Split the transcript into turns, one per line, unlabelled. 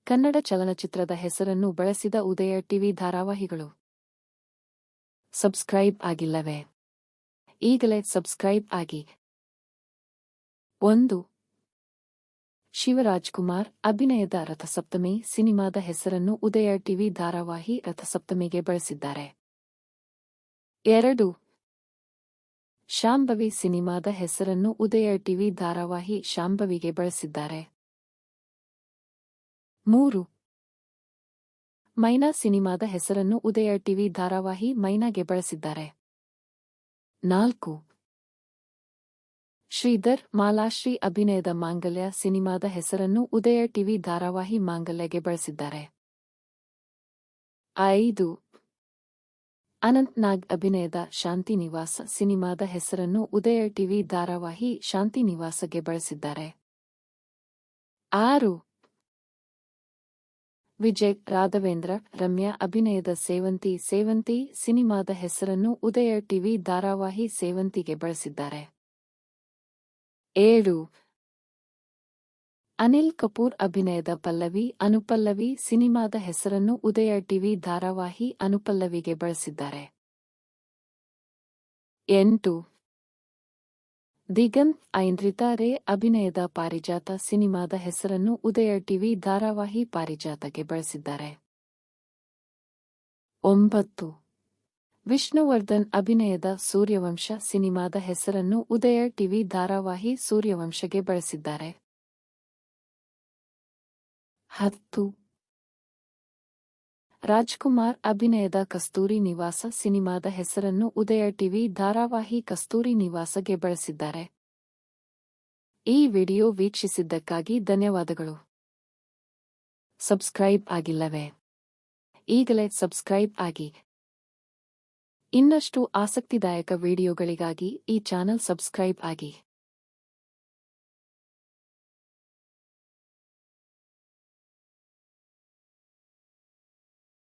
ಕನ್ನಡ ಚಲನಚಿತ್ರದ ಹೆಸರನ್ನು ಬಳಸಿದ ಉದಯ ಟಿವಿ ಧಾರಾವಾಹಿಗಳು. ಸಬ್ಸ್ಕ್ರೈಬ್ ಆಗಿಲ್ಲವೇ? ಈಗಲೇ ಸಬ್ಸ್ಕ್ರೈಬ್ ಆಗಿ. 1. ಶಿವರಾಜ್ಕುಮಾರ್ ಅಭಿನಯದ ರಥಸಪ್ತಮಿ ಸಿನಿಮಾದ ಹೆಸರನ್ನು ಉದಯ ಟಿವಿ ಧಾರಾವಾಹಿ ರಥಸಪ್ತಮಿಗೆ ಬಳಸಿದ್ದಾರೆ. 2. ಶಾಂಭವಿ ಸಿನಿಮಾದ ಹೆಸರನ್ನು ಉದಯ ಟಿವಿ ಧಾರಾವಾಹಿ ಶಾಂಭವಿಗೆ ಬಳಸಿದ್ದಾರೆ. 3. ಮೈನಾ ಸಿನಿಮಾದ ಹೆಸರನ್ನು ಉದಯ ಟಿವಿ ಧಾರಾವಾಹಿ ಮೈನಾಗೆ ಬಳಸಿದ್ದಾರೆ. 4. ಶ್ರೀಧರ್ ಮಾಲಾಶ್ರೀ ಅಭಿನಯದ ಮಾಂಗಲ್ಯ ಸಿನಿಮಾದ ಹೆಸರನ್ನು ಉದಯ ಟಿವಿ ಧಾರಾವಾಹಿ ಮಾಂಗಲ್ಯಗೆ ಬಳಸಿದ್ದಾರೆ. 5. ಅನಂತ್ ನಾಗ್ ಅಭಿನಯದ ಶಾಂತಿ ನಿವಾಸ ಸಿನಿಮಾದ ಹೆಸರನ್ನು ಉದಯ ಟಿವಿ ಧಾರಾವಾಹಿ ಶಾಂತಿ ನಿವಾಸಗೆ ಬಳಸಿದ್ದಾರೆ. 6. ವಿಜಯ್ ರಾಘವೇಂದ್ರ ರಮ್ಯಾ ಅಭಿನಯದ ಸೇವಂತಿ ಸಿನಿಮಾದ ಹೆಸರನ್ನು ಉದಯ ಟಿವಿ ಧಾರಾವಾಹಿ ಸೇವಂತಿಗೆ ಬಳಸಿದ್ದಾರೆ. 7. ಅನಿಲ್ ಕಪೂರ್ ಅಭಿನಯದ ಪಲ್ಲವಿ ಅನುಪಲ್ಲವಿ ಸಿನಿಮಾದ ಹೆಸರನ್ನು ಉದಯ ಟಿವಿ ಧಾರಾವಾಹಿ ಅನುಪಲ್ಲವಿಗೆ ಬಳಸಿದ್ದಾರೆ. 8. ದಿಗಂತ್ ಐಂದ್ರಿತಾ ರೇ ಅಭಿನಯದ ಪಾರಿಜಾತ ಸಿನಿಮಾದ ಹೆಸರನ್ನು ಉದಯ ಟಿವಿ ಧಾರಾವಾಹಿ ಪಾರಿಜಾತಗೆ ಬಳಸಿದ್ದಾರೆ. 9. ವಿಷ್ಣುವರ್ಧನ್ ಅಭಿನಯದ ಸೂರ್ಯವಂಶ ಸಿನಿಮಾದ ಹೆಸರನ್ನು ಉದಯ ಟಿವಿ ಧಾರಾವಾಹಿ ಸೂರ್ಯವಂಶಗೆ ಬಳಸಿದ್ದಾರೆ. 10. ರಾಜ್ಕುಮಾರ್ ಅಭಿನಯದ ಕಸ್ತೂರಿ ನಿವಾಸ ಸಿನಿಮಾದ ಹೆಸರನ್ನು ಉದಯ ಟಿವಿ ಧಾರಾವಾಹಿ ಕಸ್ತೂರಿ ನಿವಾಸಗೆ ಬಳಸಿದ್ದಾರೆ. ಈ ವಿಡಿಯೋ ವೀಕ್ಷಿಸಿದ್ದಕ್ಕಾಗಿ ಧನ್ಯವಾದಗಳು. ಸಬ್ಸ್ಕ್ರೈಬ್ ಆಗಿಲ್ಲವೇ? ಈಗಲೇ ಸಬ್ಸ್ಕ್ರೈಬ್ ಆಗಿ. ಇನ್ನಷ್ಟು ಆಸಕ್ತಿದಾಯಕ ವಿಡಿಯೋಗಳಿಗಾಗಿ ಈ ಚಾನೆಲ್ ಸಬ್ಸ್ಕ್ರೈಬ್ ಆಗಿ.